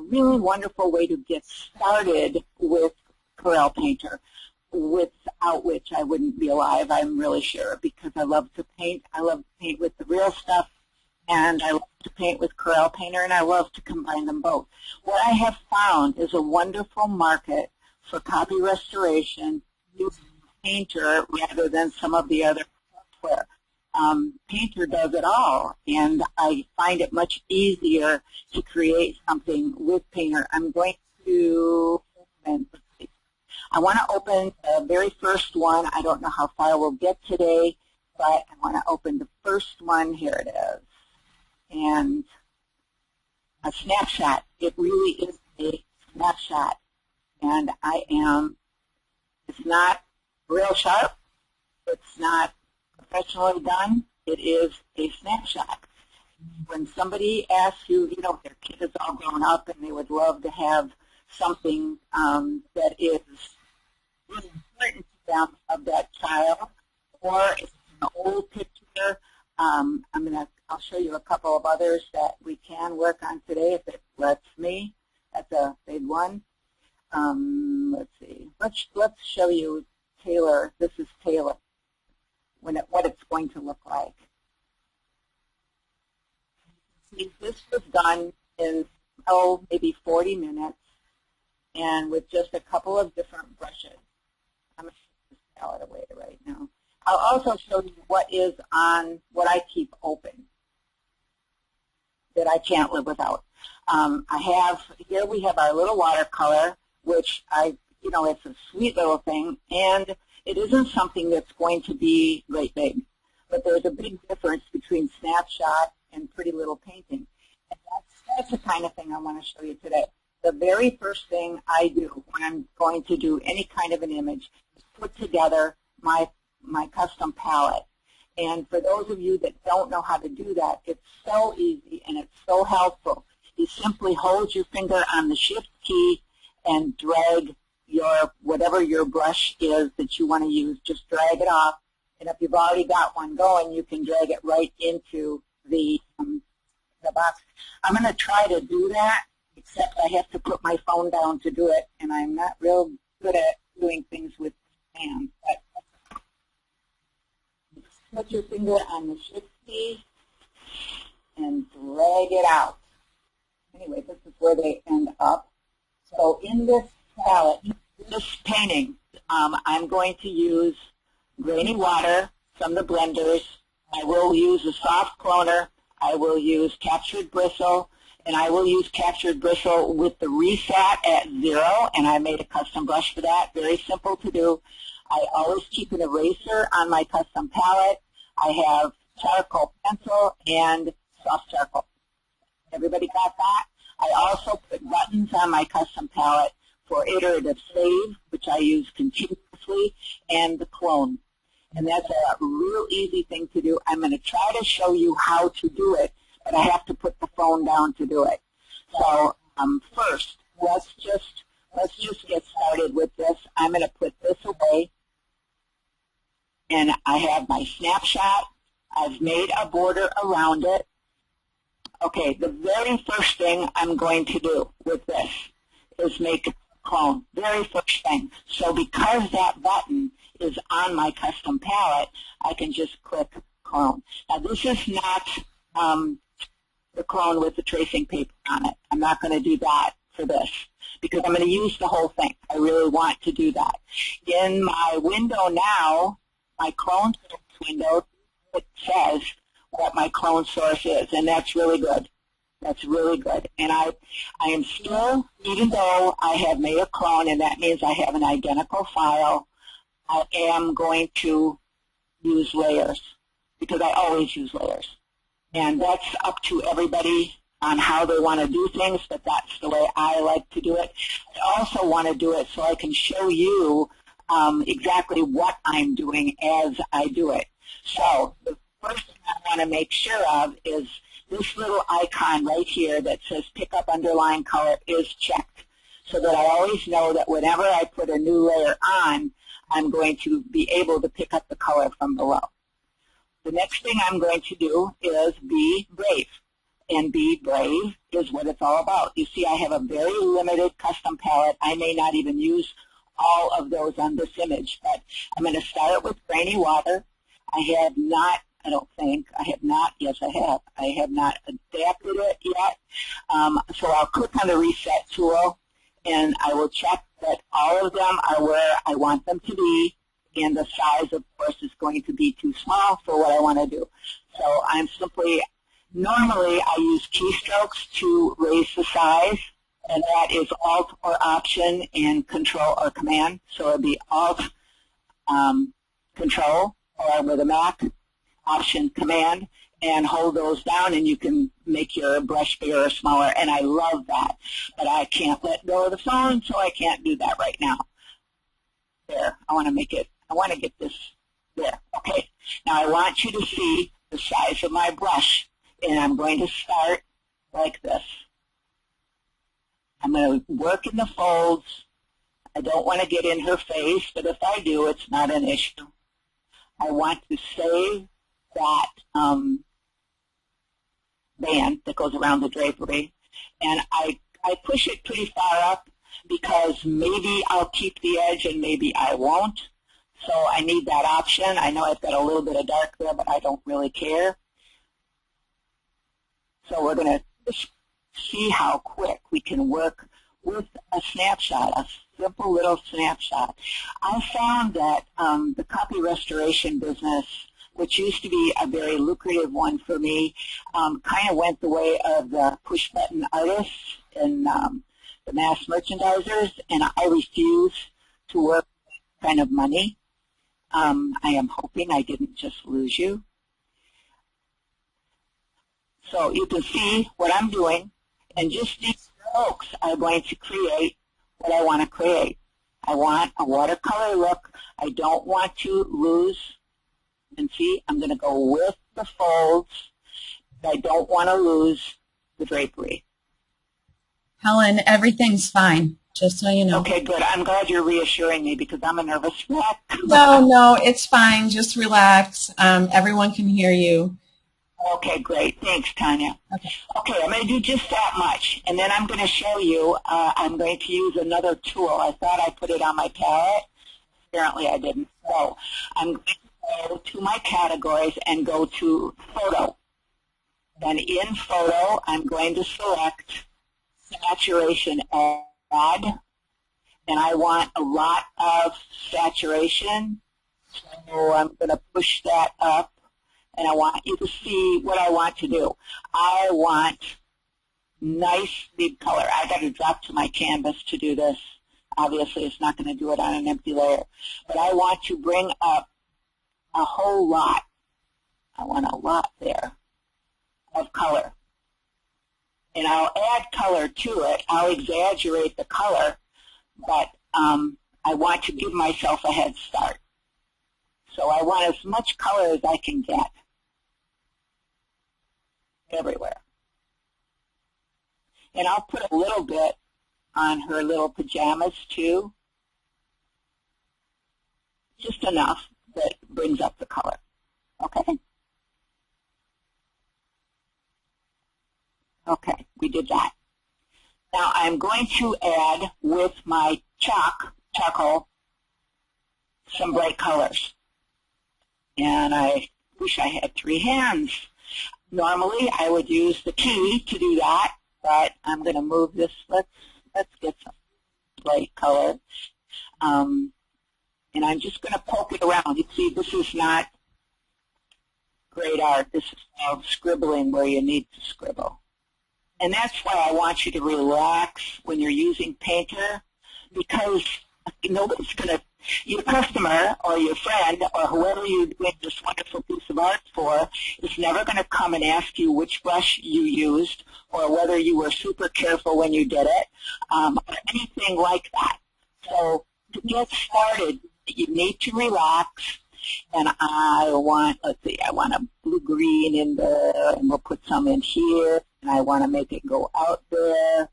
really wonderful way to get started with Corel Painter, without which I wouldn't be alive, I'm really sure, because I love to paint. I love to paint with the real stuff, and I love to paint with Corel Painter, and I love to combine them both. What I have found is a wonderful market for copy restoration using Painter rather than some of the other software. Painter does it all, and I find it much easier to create something with Painter. I'm going to open, I want to open the very first one. I don't know how far we'll get today, but I want to open the first one. Here it is. And a snapshot. It really is a snapshot. And it's not real sharp. It's not professionally done. It is a snapshot. When somebody asks you, their kid is all grown up and they would love to have something that is really important to them of that child, or it's an old picture, I'll show you a couple of others that we can work on today if it lets me. That's a big one. Let's see. Let's show you Taylor. This is Taylor. What it's going to look like. See, this was done in maybe 40 minutes, and with just a couple of different brushes. I'm going to put this palette away right now. I'll also show you what is on what I keep open that I can't live without. Here we have our little watercolor, which it's a sweet little thing, and it isn't something that's going to be great big. But there's a big difference between snapshot and pretty little painting. And that's the kind of thing I want to show you today. The very first thing I do when I'm going to do any kind of an image is put together my custom palette. And for those of you that don't know how to do that, it's so easy and it's so helpful. You simply hold your finger on the Shift key and drag whatever your brush is that you want to use. Just drag it off. And if you've already got one going, you can drag it right into the box. I'm going to try to do that, except I have to put my phone down to do it, and I'm not real good at doing things with hands. Put your finger on the Shift key and drag it out. Anyway, this is where they end up. So in this palette, this painting, I'm going to use grainy water from the blenders. I will use a soft cloner. I will use captured bristle, and I will use captured bristle with the reset at 0, and I made a custom brush for that. Very simple to do. I always keep an eraser on my custom palette. I have charcoal pencil and soft charcoal. Everybody got that? I also put buttons on my custom palette for iterative save, which I use continuously, and the clone. And that's a real easy thing to do. I'm going to try to show you how to do it, but I have to put the phone down to do it. So first, let's just get started with this. I'm going to put this away, and I have my snapshot. I've made a border around it. Okay, the very first thing I'm going to do with this is make a clone. Very first thing. So because that button is on my custom palette, I can just click clone. Now this is not the clone with the tracing paper on it. I'm not going to do that for this because I'm going to use the whole thing. I really want to do that. In my window now, my clone source window, it says what my clone source is, and that's really good. That's really good. And I am still, even though I have made a clone, and that means I have an identical file, I am going to use layers because I always use layers. And that's up to everybody on how they want to do things, but that's the way I like to do it. I also want to do it so I can show you exactly what I'm doing as I do it. So the first thing I want to make sure of is this little icon right here that says pick up underline color is checked so that I always know that whenever I put a new layer on, I'm going to be able to pick up the color from below. The next thing I'm going to do is be brave. and be brave is what it's all about. You see, I have a very limited custom palette. I may not even use all of those on this image, but I'm going to start with Grainy Water. I have not, I don't think, I have not, yes I have. I have not adapted it yet. So I'll click on the Reset tool, and I will check that all of them are where I want them to be, and the size, of course, is going to be too small for what I want to do. So I'm simply, normally I use keystrokes to raise the size, and that is Alt or Option and Control or Command. So it would be Alt, Control, or with a Mac, Option, Command, and hold those down, and you can make your brush bigger or smaller, and I love that. But I can't let go of the phone, so I can't do that right now. There, I want to make it, I want to get this there. Okay, now I want you to see the size of my brush, and I'm going to start like this. I'm going to work in the folds. I don't want to get in her face, but if I do, it's not an issue. I want to save that band that goes around the drapery, and I push it pretty far up because maybe I'll keep the edge and maybe I won't. So I need that option. I know I've got a little bit of dark there, but I don't really care. So we're going to just see how quick we can work with a snapshot, a simple little snapshot. I found that the copy restoration business, which used to be a very lucrative one for me, kind of went the way of the push-button artists and the mass merchandisers, and I refuse to work with that kind of money. I am hoping I didn't just lose you. So you can see what I'm doing, and just these strokes are going to create what I want to create. I want a watercolor look. I don't want to lose. And see, I'm going to go with the folds. I don't want to lose the drapery. Helen, everything's fine, just so you know. Okay, good. I'm glad you're reassuring me because I'm a nervous wreck. No, it's fine. Just relax. Everyone can hear you. Okay, great. Thanks, Tanya. Okay, I'm going to do just that much, and then I'm going to show you, I'm going to use another tool. I thought I put it on my palette. Apparently I didn't. So I'm going to go to my categories and go to Photo. Then in Photo, I'm going to select Saturation Add, and I want a lot of saturation, so I'm going to push that up. And I want you to see what I want to do. I want nice big color. I got to drop to my canvas to do this. Obviously, it's not going to do it on an empty layer. But I want to bring up a whole lot. I want a lot there of color. And I'll add color to it. I'll exaggerate the color, but I want to give myself a head start. So I want as much color as I can get everywhere. And I'll put a little bit on her little pajamas too. Just enough that brings up the color. Okay? Okay, we did that. Now I'm going to add with my charcoal, some bright colors. And I wish I had 3 hands. Normally, I would use the key to do that, but I'm going to move this. Let's get some bright color. And I'm just going to poke it around. You see, this is not great art. This is called scribbling where you need to scribble. And that's why I want you to relax when you're using Painter, because nobody's going to, your customer or your friend or whoever you're doing this wonderful piece of art for is never going to come and ask you which brush you used or whether you were super careful when you did it or anything like that. So to get started, you need to relax. And I want, let's see, I want a blue-green in there, and we'll put some in here. And I want to make it go out there.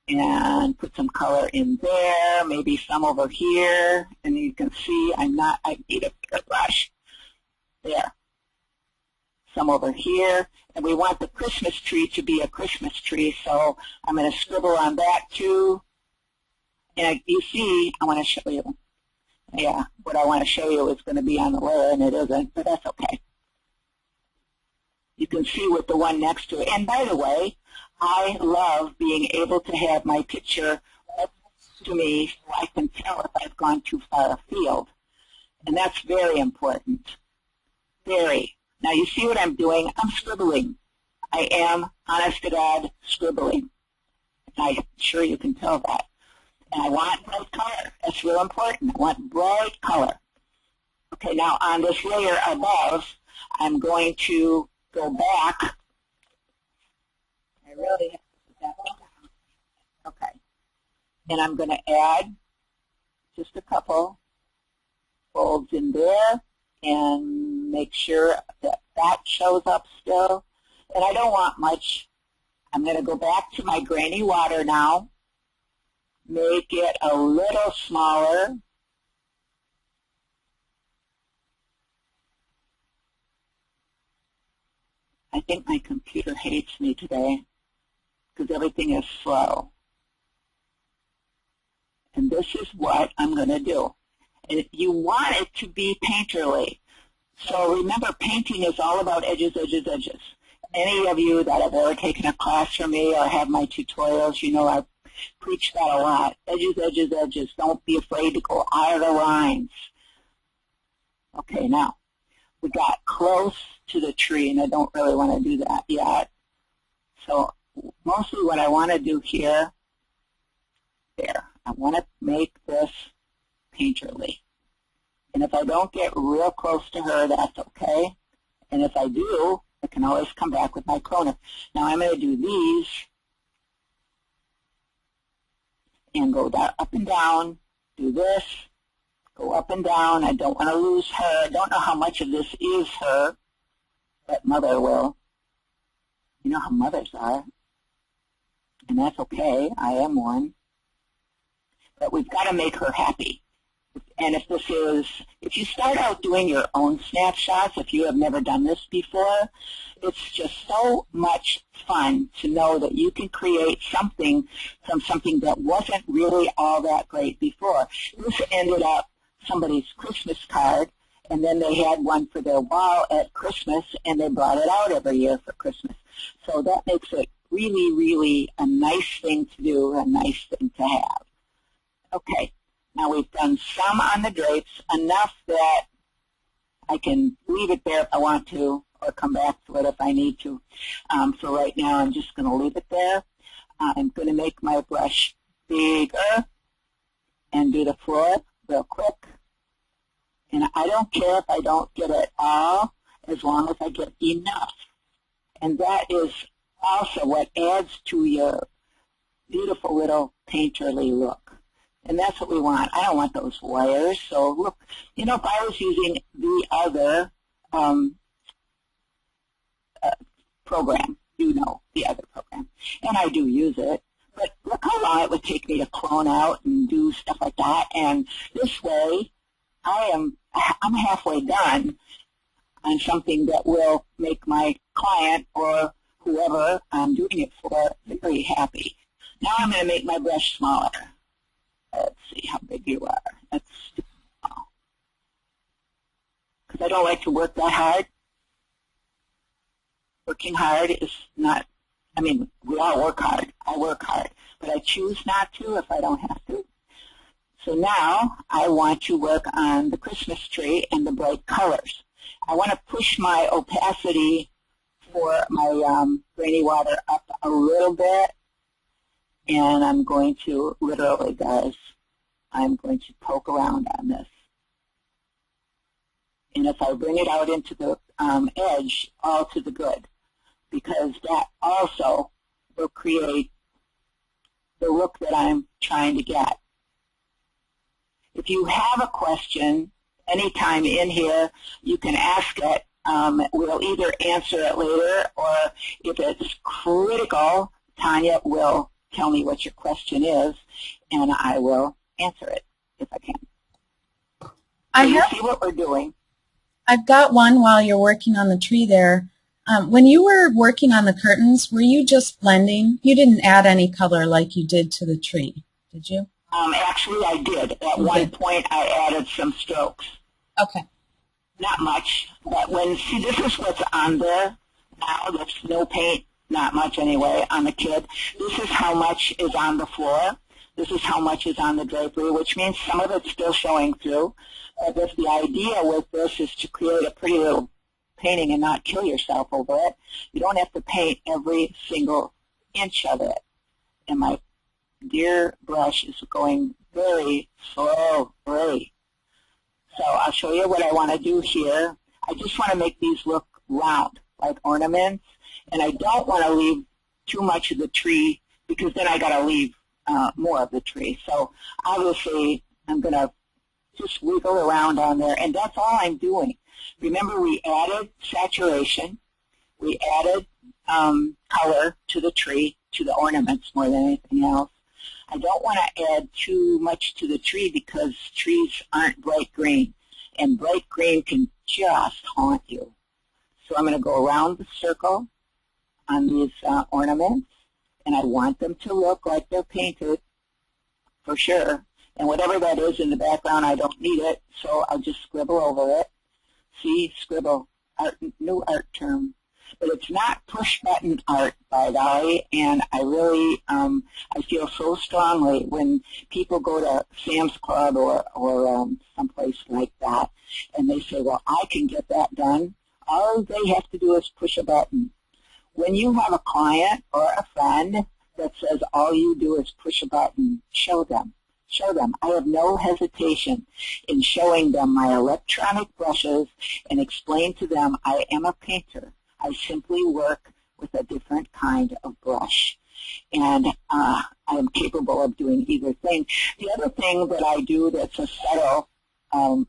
And put some color in there, maybe some over here, and you can see I need a bigger brush. There. Some over here, And we want the Christmas tree to be a Christmas tree, so I'm going to scribble on that too. And you see, I want to show you. Yeah, what I want to show you is going to be on the layer, and it isn't, but that's okay. You can see with the one next to it. And by the way, I love being able to have my picture right next to me so I can tell if I've gone too far afield. And that's very important. Very. Now you see what I'm doing? I'm scribbling. I am, honest to God, scribbling. I'm sure you can tell that. And I want bright color. That's real important. I want bright color. Okay, now on this layer above, I'm going to go back. I really have to put that one down. Okay. And I'm going to add just a couple folds in there and make sure that that shows up still. And I don't want much. I'm going to go back to my grainy water now. Make it a little smaller. I think my computer hates me today because everything is slow. And this is what I'm going to do. And you want it to be painterly. So remember, painting is all about edges, edges, edges. Any of you that have ever taken a class from me or have my tutorials, you know I preach that a lot. Edges, edges, edges. Don't be afraid to go out of the lines. Okay, now, we got close to the tree, and I don't really want to do that yet. So mostly what I want to do here, there, I want to make this painterly. And if I don't get real close to her, that's okay. And if I do, I can always come back with my cloner. Now I'm going to do these and go down, up and down, do this, go up and down. I don't want to lose her. I don't know how much of this is her, but Mother will. You know how mothers are. And that's okay. I am one. But we've got to make her happy. And if you start out doing your own snapshots, if you have never done this before, it's just so much fun to know that you can create something from something that wasn't really all that great before. This ended up somebody's Christmas card, and then they had one for their wall at Christmas, and they brought it out every year for Christmas. So that makes it really, really a nice thing to do, a nice thing to have. Okay. Now we've done some on the drapes, enough that I can leave it there if I want to, or come back to it if I need to. For right now, I'm just going to leave it there. I'm going to make my brush bigger and do the floor real quick. And I don't care if I don't get it all, as long as I get enough. And that is also what adds to your beautiful little painterly look. And that's what we want. I don't want those wires. So look, you know, if I was using the other program, you know, the other program, and I do use it, but look how long it would take me to clone out and do stuff like that. And this way, I'm halfway done on something that will make my client or whoever I'm doing it for very happy. Now I'm going to make my brush smaller. Let's see how big you are. That's too small. Because I don't like to work that hard. Working hard is not, I mean, we all work hard. I work hard. But I choose not to if I don't have to. So now I want to work on the Christmas tree and the bright colors. I want to push my opacity for my grainy water up a little bit. And I'm going to, literally, guys, I'm going to poke around on this. And if I bring it out into the edge, all to the good, because that also will create the look that I'm trying to get. If you have a question anytime in here, you can ask it. We'll either answer it later, or if it's critical, Tanya will tell me what your question is, and I will answer it if I can. So you see what we're doing. I've got one while you're working on the tree there. When you were working on the curtains, were you just blending? You didn't add any color like you did to the tree, did you? Actually, I did. At one point, I added some strokes. Okay. Not much, but see, this is what's on there now. There's no paint, not much anyway, on the kid. This is how much is on the floor. This is how much is on the drapery, which means some of it's still showing through. But the idea with this is to create a pretty little painting and not kill yourself over it. You don't have to paint every single inch of it. And my dear brush is going very slowly. So I'll show you what I want to do here. I just want to make these look round, like ornaments. And I don't want to leave too much of the tree because then I got to leave more of the tree. So obviously I'm going to just wiggle around on there, and that's all I'm doing. Remember, we added saturation. We added color to the tree, to the ornaments more than anything else. I don't want to add too much to the tree because trees aren't bright green, and bright green can just haunt you. So I'm going to go around the circle on these ornaments, and I want them to look like they're painted for sure. And whatever that is in the background, I don't need it, so I'll just scribble over it. See, scribble, new art term. But it's not push-button art, by golly, and I really, I feel so strongly when people go to Sam's Club or someplace like that, and they say, well, I can get that done. All they have to do is push a button. When you have a client or a friend that says all you do is push a button, show them. Show them. I have no hesitation in showing them my electronic brushes and explain to them I am a painter. I simply work with a different kind of brush. And I am capable of doing either thing. The other thing that I do that's a subtle, I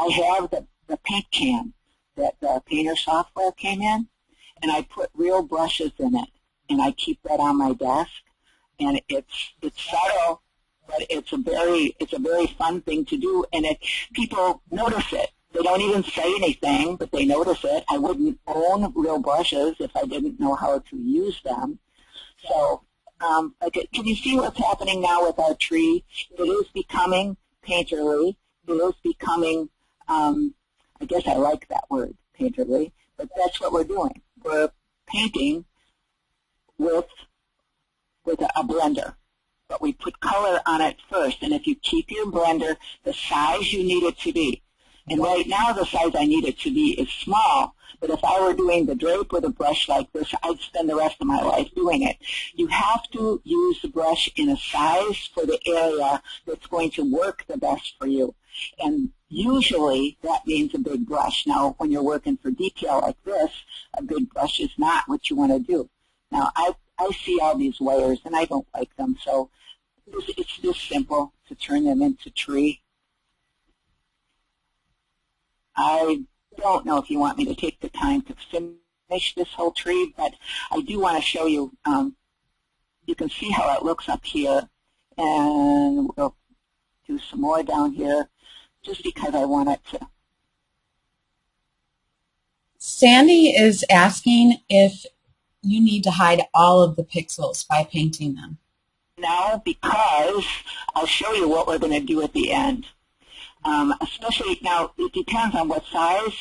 have the paint can that the painter software came in, and I put real brushes in it, and I keep that on my desk. And it's subtle, but it's a very fun thing to do, and people notice it. They don't even say anything, but they notice it. I wouldn't own real brushes if I didn't know how to use them. So, can you see what's happening now with our tree? It is becoming painterly. It is becoming, I guess I like that word, painterly, but that's what we're doing. We're painting with a blender. But we put color on it first, and if you keep your blender the size you need it to be, and right now the size I need it to be is small, but if I were doing the drape with a brush like this, I'd spend the rest of my life doing it. You have to use the brush in a size for the area that's going to work the best for you. And usually that means a big brush. Now, when you're working for detail like this, a big brush is not what you want to do. Now, I see all these wires, and I don't like them, so it's just simple to turn them into tree. I don't know if you want me to take the time to finish this whole tree, but I do want to show you. You can see how it looks up here, and we'll do some more down here just because I want it to. Sandy is asking if you need to hide all of the pixels by painting them. No, because I'll show you what we're going to do at the end. Especially now, it depends on what size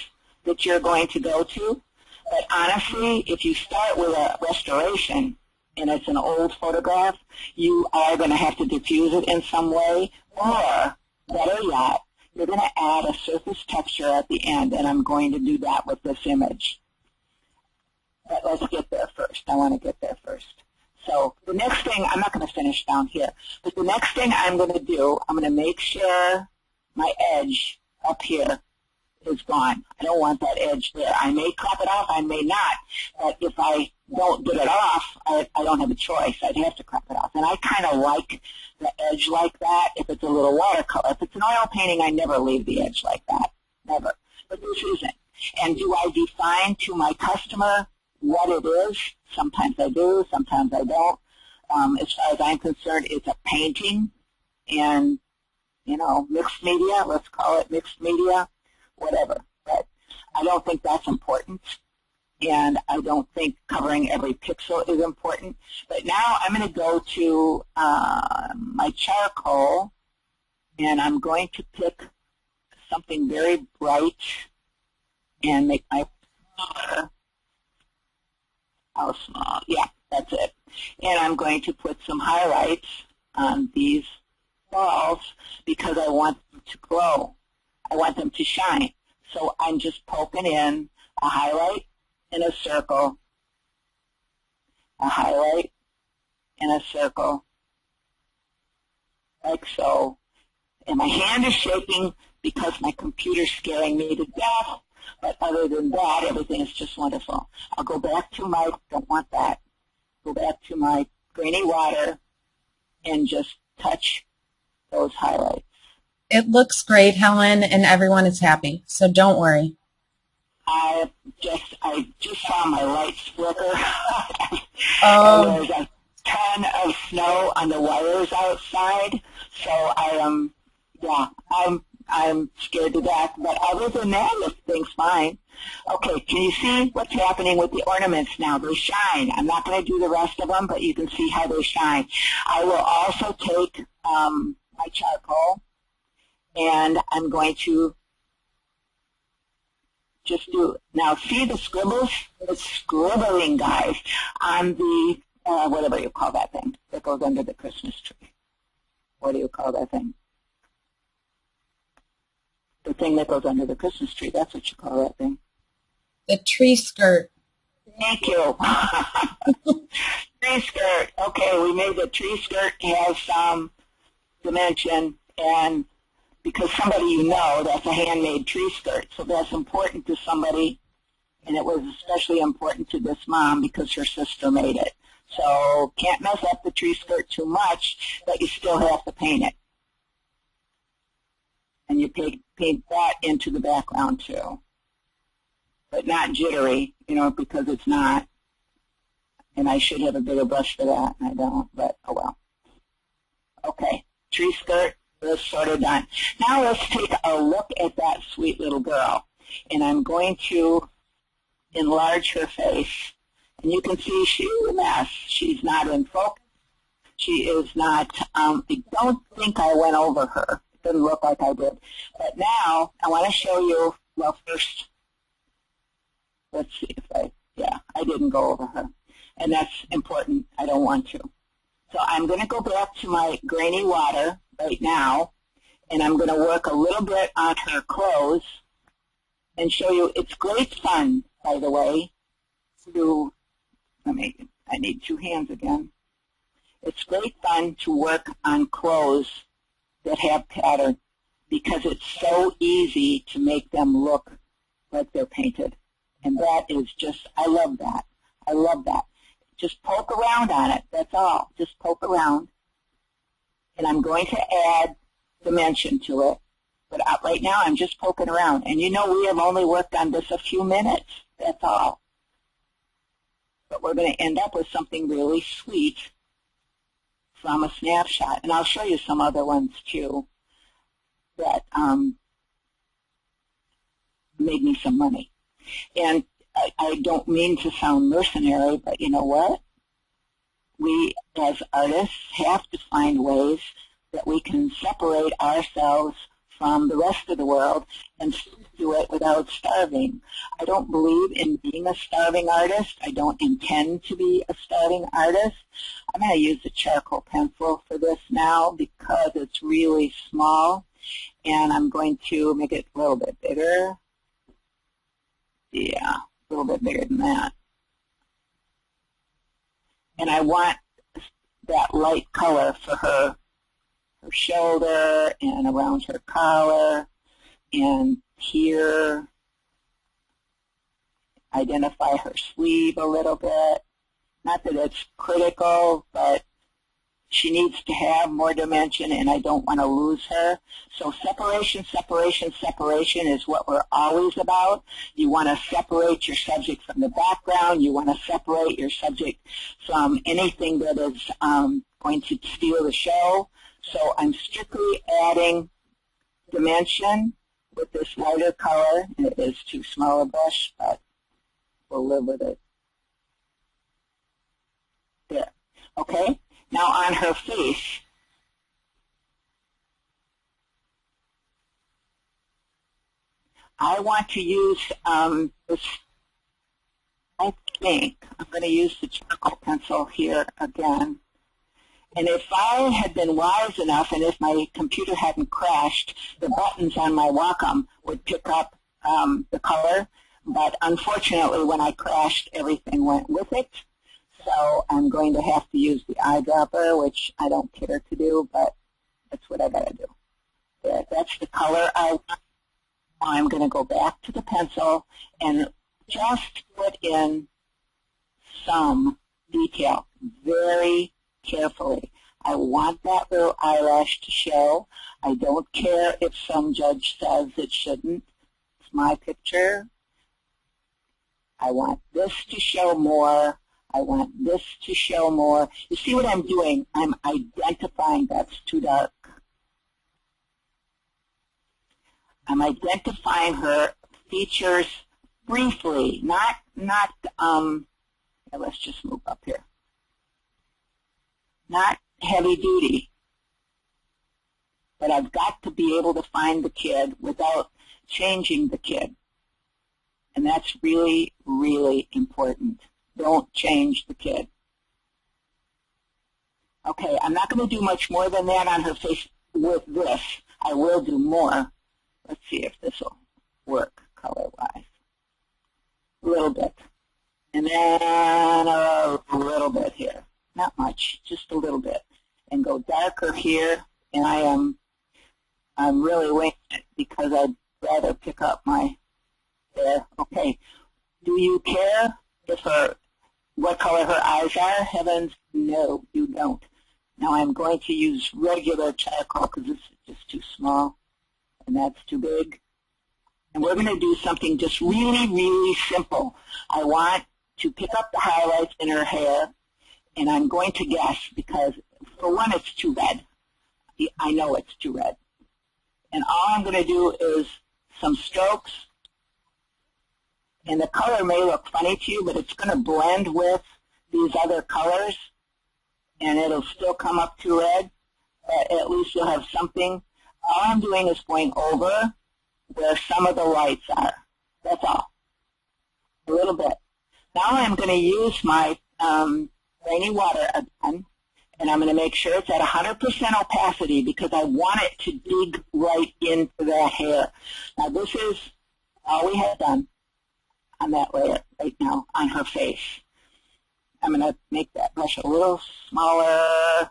that you're going to go to. But honestly, if you start with a restoration and it's an old photograph, you are going to have to diffuse it in some way. Or, better yet, you're going to add a surface texture at the end, and I'm going to do that with this image. But let's get there first. I want to get there first. So the next thing, I'm not going to finish down here, but the next thing I'm going to do, I'm going to make sure my edge up here is gone. I don't want that edge there. I may crop it off, I may not, but if I don't get it off, I don't have a choice. I'd have to crop it off. And I kind of like the edge like that if it's a little watercolor. If it's an oil painting, I never leave the edge like that, never. But this isn't. And do I define to my customer what it is? Sometimes I do, sometimes I don't. As far as I'm concerned, it's a painting, and, you know, mixed media, let's call it mixed media, whatever. But I don't think that's important. and I don't think covering every pixel is important. But now I'm going to go to my charcoal, and I'm going to pick something very bright and make my smaller. How small? Yeah, that's it. And I'm going to put some highlights on these balls because I want them to glow. I want them to shine. So I'm just poking in a highlight in a circle, a highlight in a circle, like so. And my hand is shaking because my computer's scaring me to death. But other than that, everything is just wonderful. I'll go back to my, don't want that, go back to my grainy water and just touch those highlights. It looks great, Helen, and everyone is happy, so don't worry. I just saw my lights flicker. Oh. There's a ton of snow on the wires outside, so I'm scared to death. But other than that, everything's fine. Okay, can you see what's happening with the ornaments now? They shine. I'm not going to do the rest of them, but you can see how they shine. I will also take my charcoal, and I'm going to just do, now see the scribbles? It's scribbling, guys, on the, whatever you call that thing that goes under the Christmas tree. What do you call that thing? The thing that goes under the Christmas tree, that's what you call that thing. The tree skirt. Thank you. Tree skirt. Okay, we made the tree skirt have some dimension, and because somebody you know, that's a handmade tree skirt. So that's important to somebody, and it was especially important to this mom because her sister made it. So can't mess up the tree skirt too much, but you still have to paint it. And you paint that into the background too. But not jittery, because it's not. And I should have a bigger brush for that, and I don't, but oh well. Okay, tree skirt is sort of done. Now let's take a look at that sweet little girl. And I'm going to enlarge her face. And you can see she's a mess. She's not in focus. She is not, I don't think I went over her. It doesn't look like I did. But now I want to show you, well, first, let's see if I didn't go over her. And that's important. I don't want to. So I'm going to go back to my grainy water right now, and I'm going to work a little bit on her clothes and show you. It's great fun, by the way, to, I need two hands again. It's great fun to work on clothes that have pattern because it's so easy to make them look like they're painted. And that is just, I love that. I love that. Just poke around on it, that's all. Just poke around. And I'm going to add dimension to it. But right now I'm just poking around. And we have only worked on this a few minutes, that's all. But we're going to end up with something really sweet from a snapshot. And I'll show you some other ones too that made me some money. And I don't mean to sound mercenary, but you know what? We, as artists, have to find ways that we can separate ourselves from the rest of the world and still do it without starving. I don't believe in being a starving artist. I don't intend to be a starving artist. I'm going to use a charcoal pencil for this now because it's really small, and I'm going to make it a little bit bigger. Yeah, a little bit bigger than that. And I want that light color for her shoulder and around her collar and here. Identify her sleeve a little bit. Not that it's critical, but she needs to have more dimension, and I don't want to lose her. So separation, separation, separation is what we're always about. You want to separate your subject from the background. You want to separate your subject from anything that is going to steal the show. So I'm strictly adding dimension with this lighter color. And it is too small a brush, but we'll live with it. There. Okay? Now on her face, I want to use this, I think I'm going to use the charcoal pencil here again. And if I had been wise enough, and if my computer hadn't crashed, the buttons on my Wacom would pick up the color. But unfortunately, when I crashed, everything went with it. So I'm going to have to use the eyedropper, which I don't care to do, but that's what I got to do. There, that's the color I want. I'm going to go back to the pencil and just put in some detail very carefully. I want that little eyelash to show. I don't care if some judge says it shouldn't. It's my picture. I want this to show more. I want this to show more. You see what I'm doing? I'm identifying that's too dark. I'm identifying her features briefly, not let's just move up here. Not heavy duty. But I've got to be able to find the kid without changing the kid. And that's really, really important. Don't change the kid. Okay, I'm not going to do much more than that on her face with this. I will do more. Let's see if this will work color-wise. A little bit. And then a little bit here. Not much, just a little bit. And go darker here. And I'm really winging it because I'd rather pick up my hair. Okay. Do you care what color her eyes are? Heavens, no, you don't. Now I'm going to use regular charcoal because this is just too small. And that's too big. And we're going to do something just really, really simple. I want to pick up the highlights in her hair, and I'm going to guess because, for one, it's too red. I know it's too red. And all I'm going to do is some strokes, and the color may look funny to you, but it's going to blend with these other colors, and it'll still come up too red, but at least you'll have something. All I'm doing is going over where some of the lights are. That's all. A little bit. Now I'm going to use my rainy water again, and I'm going to make sure it's at 100% opacity because I want it to dig right into that hair. Now this is all we have done on that layer right now on her face. I'm going to make that brush a little smaller.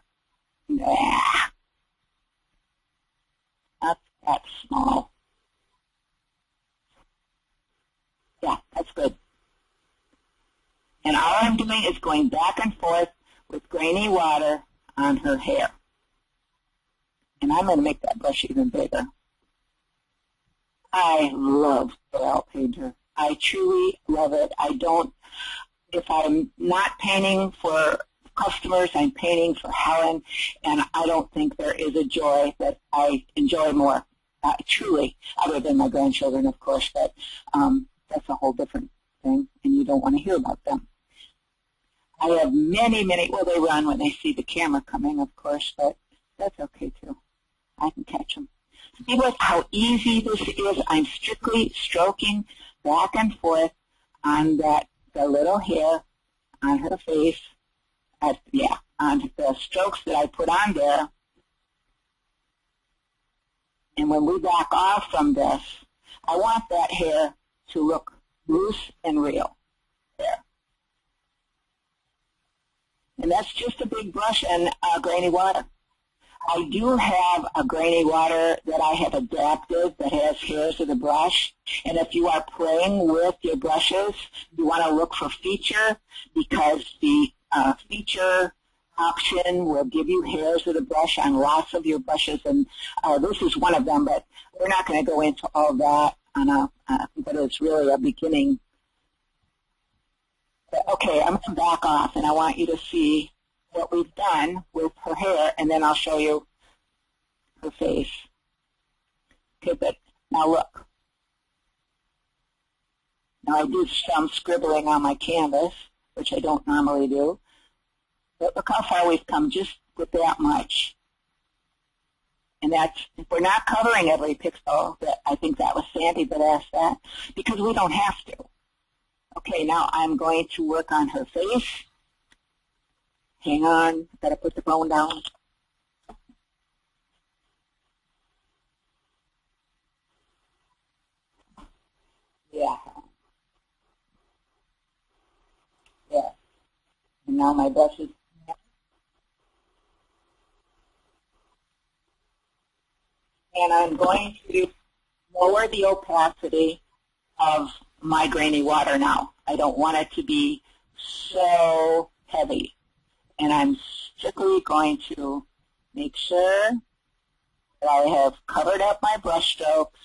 Not that small. Yeah, that's good. And all I'm doing is going back and forth with grainy water on her hair. And I'm going to make that brush even bigger. I love Doral Painter. I truly love it. If I'm not painting for customers, I'm painting for Helen, and I don't think there is a joy that I enjoy more, truly, other than my grandchildren, of course, but that's a whole different thing, and you don't want to hear about them. I have many, well, they run when they see the camera coming, of course, but that's okay, too. I can catch them. See how easy this is? I'm strictly stroking back and forth on the little hair on her face. On the strokes that I put on there. And when we back off from this, I want that hair to look loose and real. There. And that's just a big brush and grainy water. I do have a grainy water that I have adapted that has hairs of the brush. And if you are playing with your brushes, you want to look for feature because the feature option will give you hairs of the brush on lots of your brushes. And this is one of them, but we're not going to go into all that but it's really a beginning. But, okay, I'm going to back off, and I want you to see what we've done with her hair, and then I'll show you her face. Okay, but now look. Now I do some scribbling on my canvas, which I don't normally do. But look how far we've come just with that much. And that's, we're not covering every pixel. I think that was Sandy that asked that, because we don't have to. Okay, now I'm going to work on her face. Hang on, gotta put the phone down. Yeah. Yeah. And now my brush is, and I'm going to lower the opacity of my grainy water now. I don't want it to be so heavy. And I'm strictly going to make sure that I have covered up my brush strokes.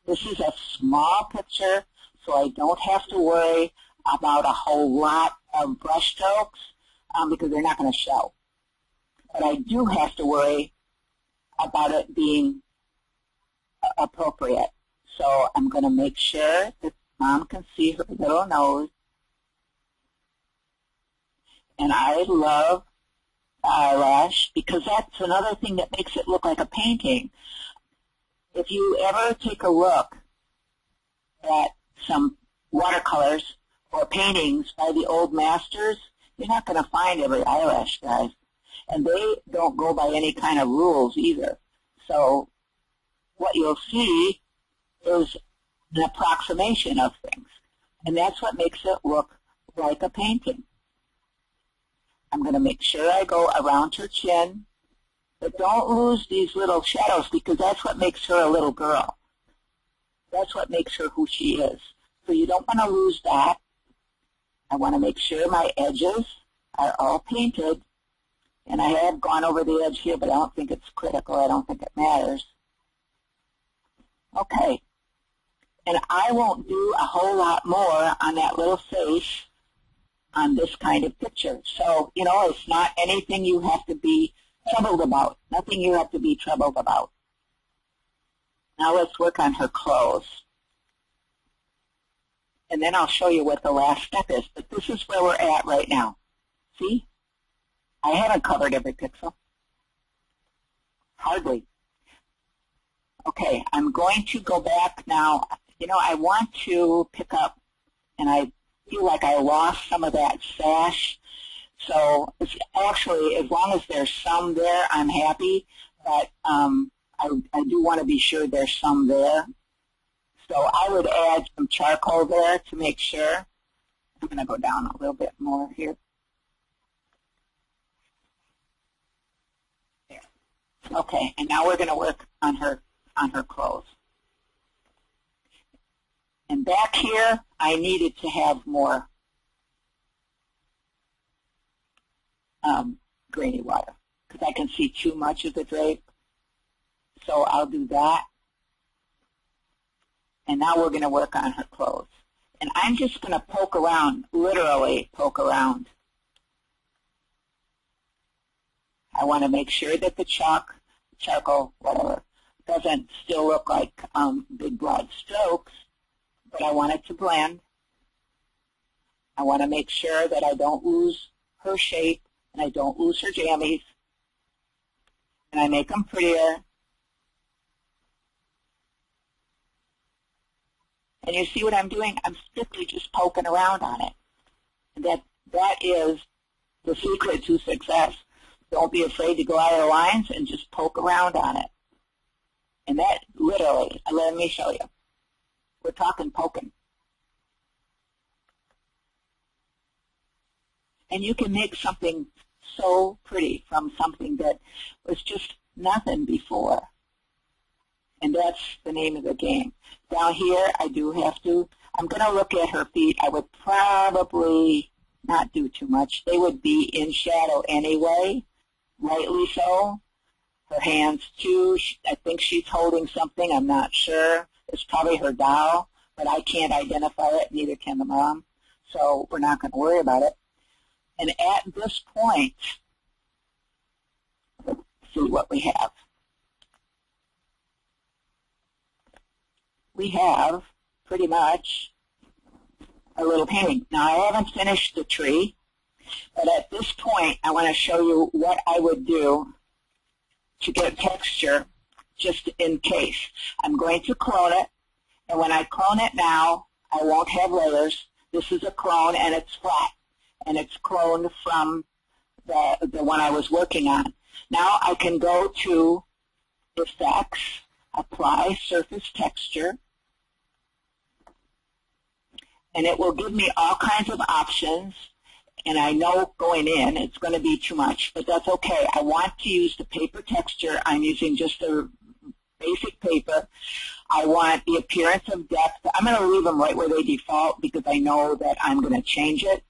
This is a small picture, so I don't have to worry about a whole lot of brush strokes because they're not going to show. But I do have to worry about it being appropriate. So I'm going to make sure that Mom can see her little nose. And I love the eyelash because that's another thing that makes it look like a painting. If you ever take a look at some watercolors or paintings by the old masters, you're not going to find every eyelash, guys. And they don't go by any kind of rules either. So what you'll see is an approximation of things. And that's what makes it look like a painting. I'm going to make sure I go around her chin, but don't lose these little shadows because that's what makes her a little girl. That's what makes her who she is. So you don't want to lose that. I want to make sure my edges are all painted. And I have gone over the edge here, but I don't think it's critical. I don't think it matters. Okay. And I won't do a whole lot more on that little face on this kind of picture. So, you know, it's not anything you have to be troubled about. Nothing you have to be troubled about. Now let's work on her clothes. And then I'll show you what the last step is. But this is where we're at right now. See? I haven't covered every pixel. Hardly. Okay, I'm going to go back now. You know, I want to pick up, and I feel like I lost some of that sash. So it's actually, as long as there's some there, I'm happy. But I do want to be sure there's some there. So I would add some charcoal there to make sure. I'm going to go down a little bit more here. There. Okay, and now we're going to work on her clothes. And back here, I needed to have more grainy water because I can see too much of the drape. So I'll do that. And now we're going to work on her clothes. And I'm just going to poke around, literally poke around. I want to make sure that the charcoal, whatever, doesn't still look like big broad strokes, but I want it to blend. I want to make sure that I don't lose her shape and I don't lose her jammies. And I make them prettier. And you see what I'm doing? I'm strictly just poking around on it. And that is the secret to success. Don't be afraid to go out of the lines and just poke around on it. And that literally, let me show you. We're talking poking. And you can make something so pretty from something that was just nothing before. And that's the name of the game. Down here, I do have to, I'm going to look at her feet. I would probably not do too much. They would be in shadow anyway, rightly so. Her hands, too, I think she's holding something. I'm not sure. It's probably her doll, but I can't identify it, neither can the mom. So we're not going to worry about it. And at this point, let's see what we have. We have pretty much a little painting. Now, I haven't finished the tree, but at this point, I want to show you what I would do to get texture just in case. I'm going to clone it, and when I clone it now, I won't have layers. This is a clone, and it's flat, and it's cloned from the one I was working on. Now I can go to Effects, Apply Surface Texture, and it will give me all kinds of options. And I know going in it's going to be too much, but that's okay. I want to use the paper texture. I'm using just the basic paper. I want the appearance of depth. I'm going to leave them right where they default because I know that I'm going to change it.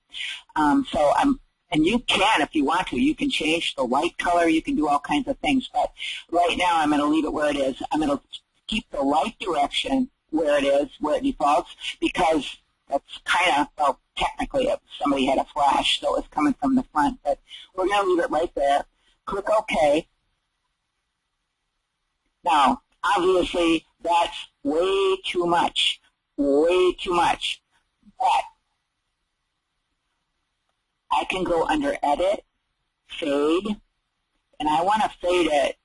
And you can, if you want to, you can change the light color. You can do all kinds of things. But right now I'm going to leave it where it is. I'm going to keep the light direction where it is, where it defaults, because that's kind of, well, technically somebody had a flash, so it's coming from the front. But we're going to leave it right there. Click OK. Now, obviously, that's way too much, way too much. But I can go under Edit, Fade, and I want to fade it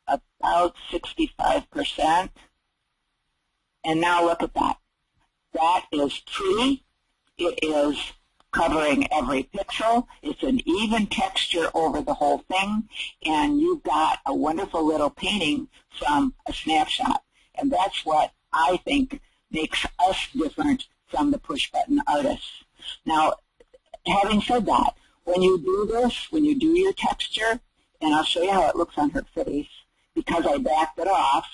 about 65%. And now look at that. That is pretty. It is covering every pixel. It's an even texture over the whole thing. And you've got a wonderful little painting from a snapshot. And that's what I think makes us different from the push-button artists. Now, having said that, when you do this, when you do your texture, and I'll show you how it looks on her face, because I backed it off,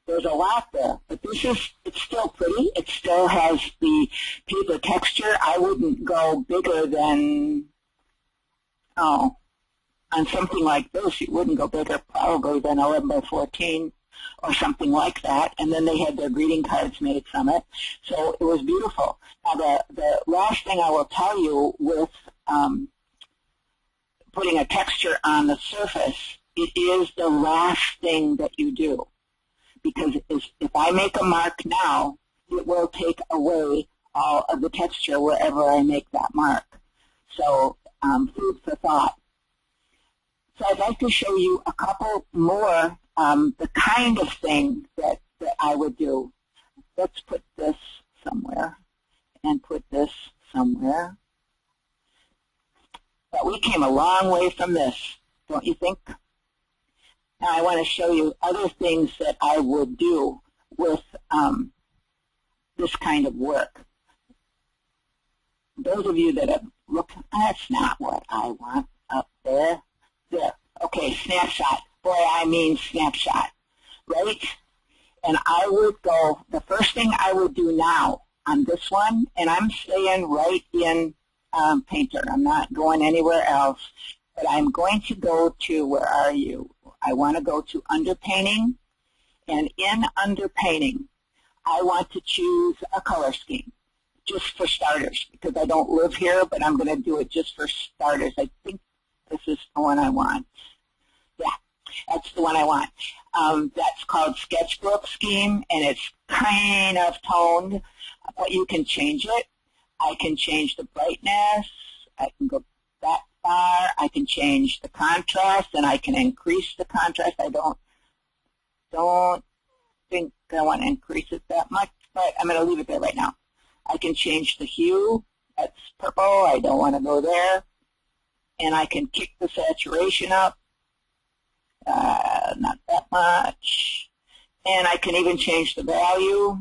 there's a lot there, but it's still pretty. It still has the paper texture. I wouldn't go bigger than, on something like this, you wouldn't go bigger probably than 11 by 14 or something like that. And then they had their greeting cards made from it. So it was beautiful. Now, the last thing I will tell you with putting a texture on the surface, it is the last thing that you do. Because if I make a mark now, it will take away all of the texture wherever I make that mark. So food for thought. So I'd like to show you a couple more, the kind of thing that I would do. Let's put this somewhere and put this somewhere. But we came a long way from this, don't you think? Now I want to show you other things that I would do with this kind of work. Those of you that have looked, that's not what I want up there. There. Okay, snapshot. Boy, I mean snapshot, right? And I would go, the first thing I would do now on this one, and I'm staying right in Painter. I'm not going anywhere else. But I'm going to go to, where are you? I want to go to Underpainting. And in Underpainting, I want to choose a color scheme, just for starters, because I don't live here, but I'm going to do it just for starters. I think this is the one I want. Yeah, that's the one I want. That's called Sketchbook Scheme, and it's kind of toned, but you can change it. I can change the brightness. I can go that far. I can change the contrast, and I can increase the contrast. I don't think I want to increase it that much, but I'm going to leave it there right now. I can change the hue. That's purple. I don't want to go there. And I can kick the saturation up. Not that much. And I can even change the value.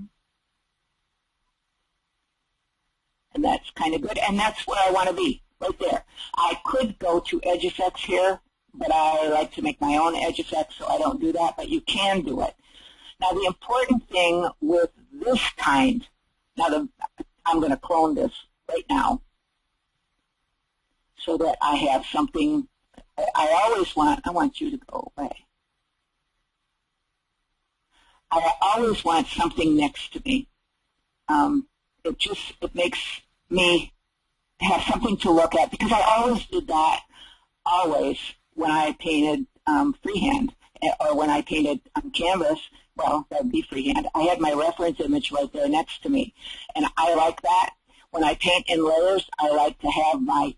And that's kind of good. And that's where I want to be, right there. I could go to Edge Effects here, but I like to make my own Edge Effects, so I don't do that, but you can do it. Now, the important thing with this kind, I'm going to clone this right now so that I have something. I want you to go away. I always want something next to me. It makes me have something to look at, because I always did that, always, when I painted freehand. or when I painted on canvas, well, that would be freehand. I had my reference image right there next to me, and I like that. When I paint in layers, I like to have my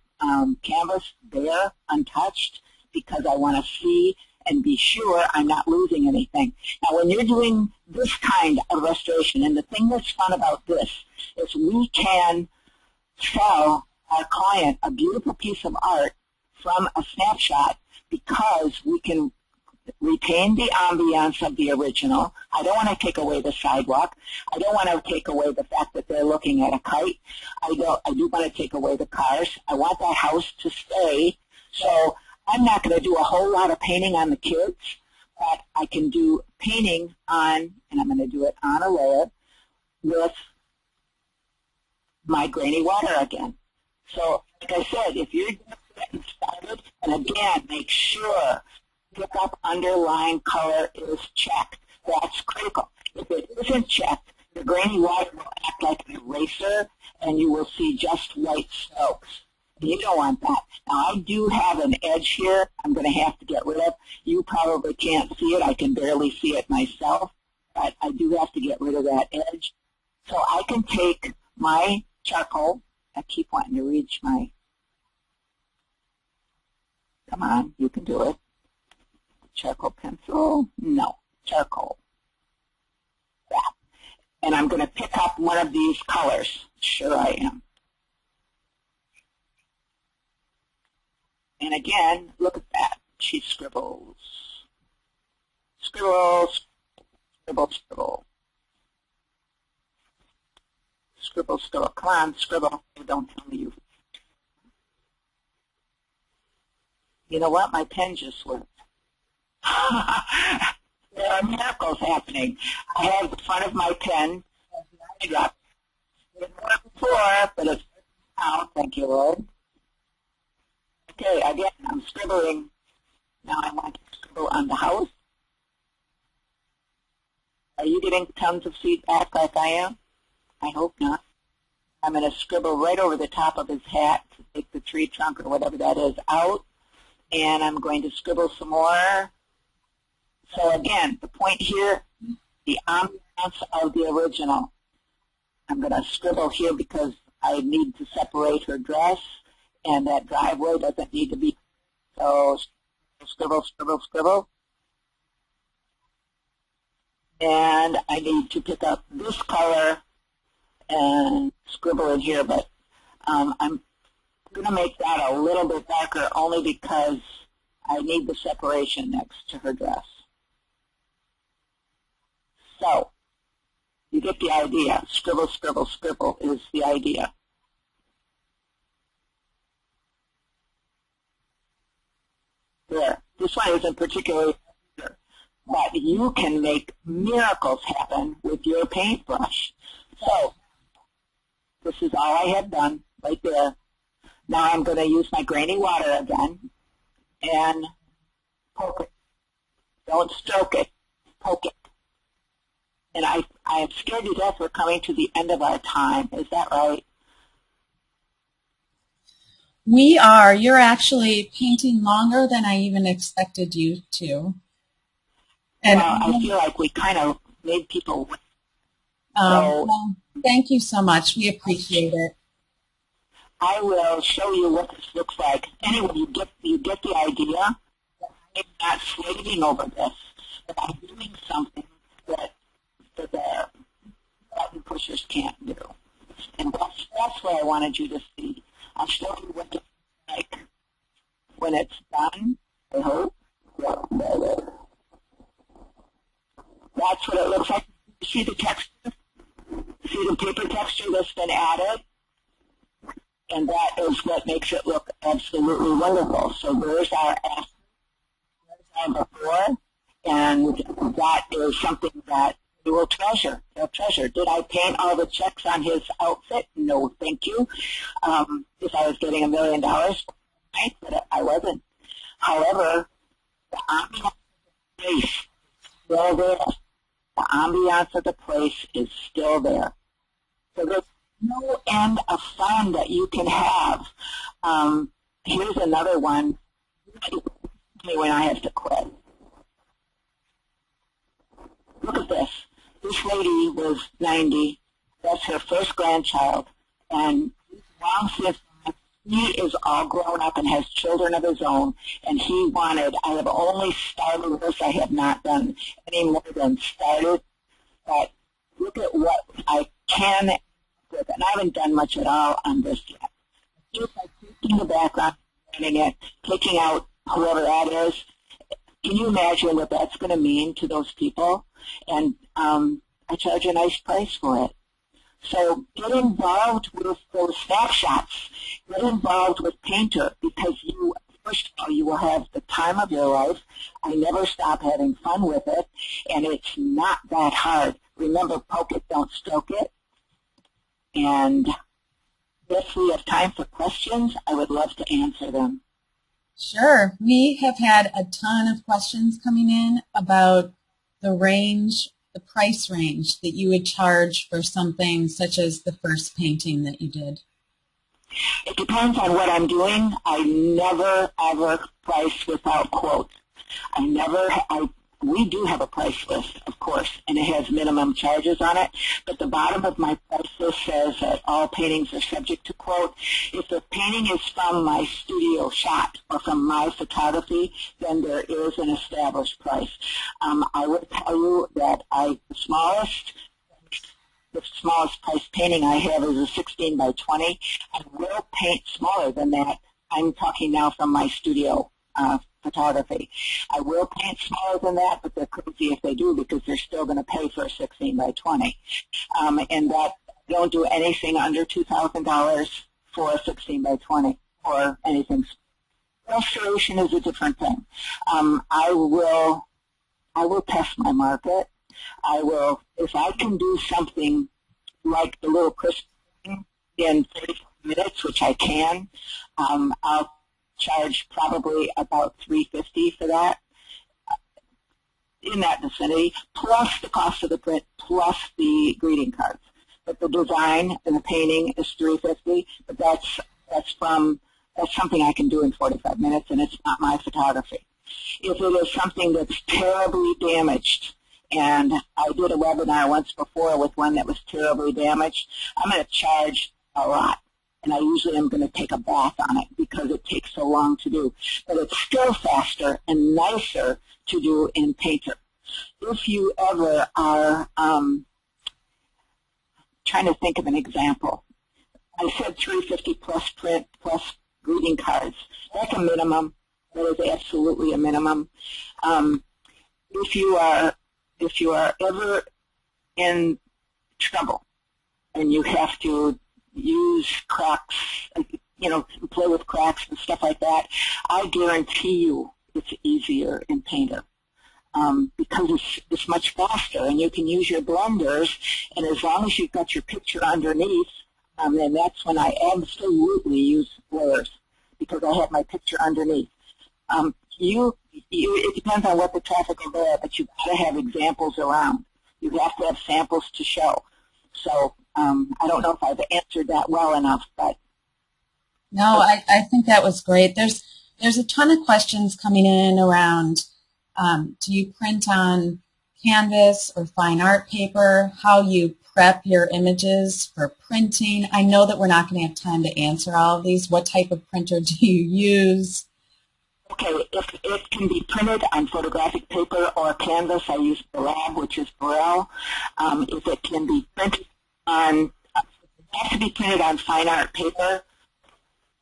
canvas bare, untouched, because I want to see and be sure I'm not losing anything. Now, when you're doing this kind of restoration, and the thing that's fun about this is we can sell our client a beautiful piece of art from a snapshot because we can retain the ambiance of the original. I don't want to take away the sidewalk. I don't want to take away the fact that they're looking at a kite. I do want to take away the cars. I want that house to stay. So I'm not going to do a whole lot of painting on the kids, but I can do painting on, and I'm going to do it on a layer with my grainy water again. So, like I said, if you're just getting started, and again, make sure pick up underlying color is checked. That's critical. If it isn't checked, the grainy water will act like an eraser, and you will see just white strokes. You don't want that. Now, I do have an edge here I'm going to have to get rid of. You probably can't see it. I can barely see it myself, but I do have to get rid of that edge. So I can take my charcoal. I keep wanting to reach my, come on, you can do it. Charcoal pencil? No, charcoal. Yeah. And I'm going to pick up one of these colors. Sure I am. And again, look at that. She scribbles. Scribbles, scribble, scribble. Scribble, scribble. Come on, scribble. Don't tell me you. You know what? My pen just worked. There are miracles happening. I have the front of my pen. I dropped it before, but it's out. Thank you, Lord. Okay, again, I'm scribbling. Now I want to scribble on the house. Are you getting tons of feedback like I am? I hope not. I'm going to scribble right over the top of his hat to take the tree trunk or whatever that is out. And I'm going to scribble some more. So again, the point here, the ambiance of the original. I'm going to scribble here because I need to separate her dress, and that driveway doesn't need to be. So scribble, scribble, scribble. And I need to pick up this color and scribble in here, but I'm going to make that a little bit darker only because I need the separation next to her dress. So, you get the idea. Scribble, scribble, scribble is the idea. There. This one isn't particularly clear, but you can make miracles happen with your paintbrush. So, this is all I have done right there. Now I'm going to use my grainy water again and poke it. Don't stroke it, poke it. And I am scared to death we're coming to the end of our time. Is that right? We are. You're actually painting longer than I even expected you to. And well, I feel like we kind of made people wait. Well, thank you so much. We appreciate it. I will show you what this looks like. Anyway, you get the idea. I'm not slaving over this, but I'm doing something that the button pushers can't do. And that's what I wanted you to see. I'll show you what it's like when it's done, I hope. That's what it looks like. See the texture? See the paper texture that's been added? And that is what makes it look absolutely wonderful. So there's our after, there's our before, and that is something that you will treasure. You'll treasure. Did I paint all the checks on his outfit? No, thank you. If I was getting $1 million, right? But I wasn't. However, the ambiance of the place is still there. The ambiance of the place is still there. So there's no end of fun that you can have. Here's another one. When I have to quit. look at this. This lady was 90. That's her first grandchild. And long since he is all grown up and has children of his own, and he wanted, I have only started this, I have not done any more than started, but look at what I can with, and I haven't done much at all on this yet. Just by taking the background, running it, taking out whoever that is, can you imagine what that's going to mean to those people? And I charge a nice price for it. So get involved with those snapshots. Get involved with Painter because you, first of all, you will have the time of your life. I never stop having fun with it, and it's not that hard. Remember, poke it, don't stroke it. And if we have time for questions, I would love to answer them. Sure. We have had a ton of questions coming in about the range, the price range that you would charge for something such as the first painting that you did. It depends on what I'm doing. I never, ever price without quotes. We do have a price list, of course, and it has minimum charges on it, but the bottom of my price list says that all paintings are subject to quote. If the painting is from my studio shot or from my photography, then there is an established price. I would tell you that the smallest price painting I have is a 16 by 20. I will paint smaller than that. I'm talking now from my studio photography. I will paint smaller than that, but they're crazy if they do because they're still going to pay for a 16 by 20. And that don't do anything under $2,000 for a 16 by 20 or anything. Restoration is a different thing. I will test my market. I will, if I can do something like the little Christmas in 30 minutes, which I can, I'll charge probably about $350 for that, in that vicinity, plus the cost of the print, plus the greeting cards. But the design and the painting is $350, but that's something I can do in 45 minutes, and it's not my photography. If it is something that's terribly damaged, and I did a webinar once before with one that was terribly damaged, I'm going to charge a lot. And I usually am going to take a bath on it because it takes so long to do. But it's still faster and nicer to do in Painter. If you ever are trying to think of an example, I said $350 plus print plus greeting cards. That's a minimum. That is absolutely a minimum. If you are ever in trouble and you have to use cracks, play with cracks and stuff like that, I guarantee you it's easier in Painter because it's much faster, and you can use your blenders, and as long as you've got your picture underneath, then that's when I absolutely use layers because I have my picture underneath. It depends on what the traffic will bear, but you've got to have examples around. You have to have samples to show. So I don't know if I've answered that well enough, but no, I think that was great. There's a ton of questions coming in around do you print on canvas or fine art paper, how you prep your images for printing. I know that we're not going to have time to answer all of these. What type of printer do you use? Okay, if it can be printed on photographic paper or canvas, I use the lab, which is Burrell. If it can be printed it has to be printed on fine art paper,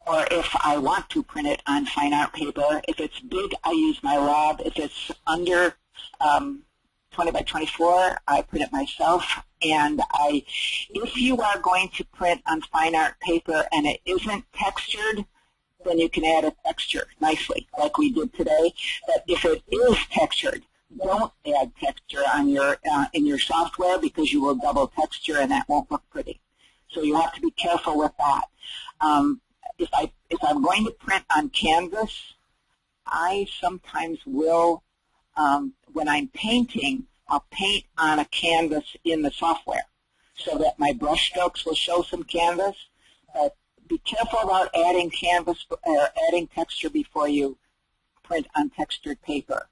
or if I want to print it on fine art paper. If it's big, I use my lab. If it's under 20 by 24, I print it myself. And if you are going to print on fine art paper and it isn't textured, then you can add a texture nicely, like we did today. But if it is textured, don't add texture on in your software because you will double texture and that won't look pretty. So you have to be careful with that. If I'm going to print on canvas, I sometimes will, when I'm painting, I'll paint on a canvas in the software so that my brush strokes will show some canvas. But be careful about adding canvas or adding texture before you print on textured paper.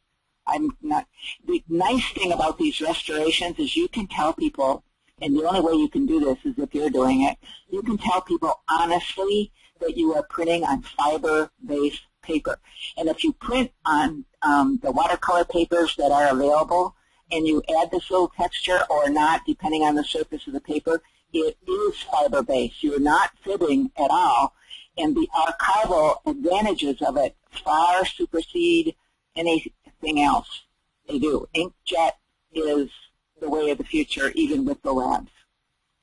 I'm not. The nice thing about these restorations is you can tell people, and the only way you can do this is if you're doing it, you can tell people honestly that you are printing on fiber-based paper. And if you print on the watercolor papers that are available and you add this little texture or not, depending on the surface of the paper, it is fiber-based. You're not fibbing at all. And the archival advantages of it far supersede anything else. They do. Inkjet is the way of the future, even with the labs.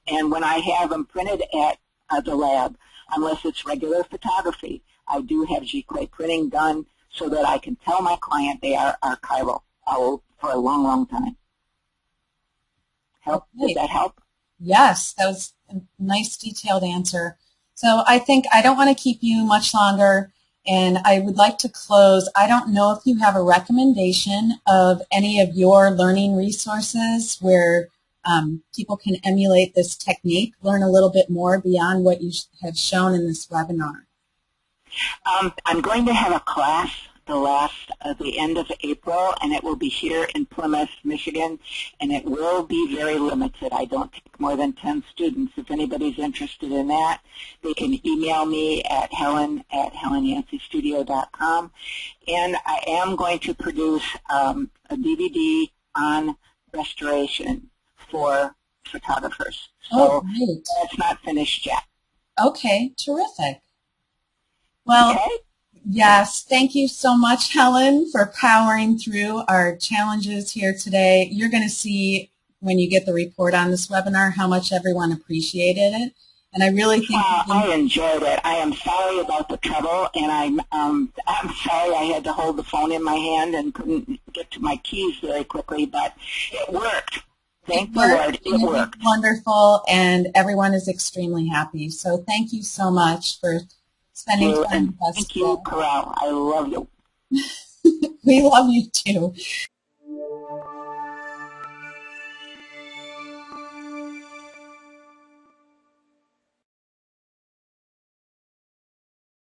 And when I have them printed at the lab, unless it's regular photography, I do have Giclée printing done so that I can tell my client they are archival for a long, long time. Did that help? Yes, that was a nice detailed answer. So I think I don't want to keep you much longer, and I would like to close. I don't know if you have a recommendation of any of your learning resources where people can emulate this technique, learn a little bit more beyond what you have shown in this webinar. I'm going to have a class the end of April, and it will be here in Plymouth, Michigan, and it will be very limited. I don't take more than 10 students. If anybody's interested in that, they can email me at helen@helenyanceystudio.com, and I am going to produce a DVD on restoration for photographers. So that's not finished yet. Okay, terrific. Well, okay. Yes, thank you so much, Helen, for powering through our challenges here today. You're going to see when you get the report on this webinar how much everyone appreciated it. And I really think I enjoyed it. I am sorry about the trouble, and I'm sorry I had to hold the phone in my hand and couldn't get to my keys very quickly, but it worked. Thank the Lord, it worked. Wonderful, and everyone is extremely happy. So thank you so much for spending time with us. Thank you, Corral. I love you. We love you too.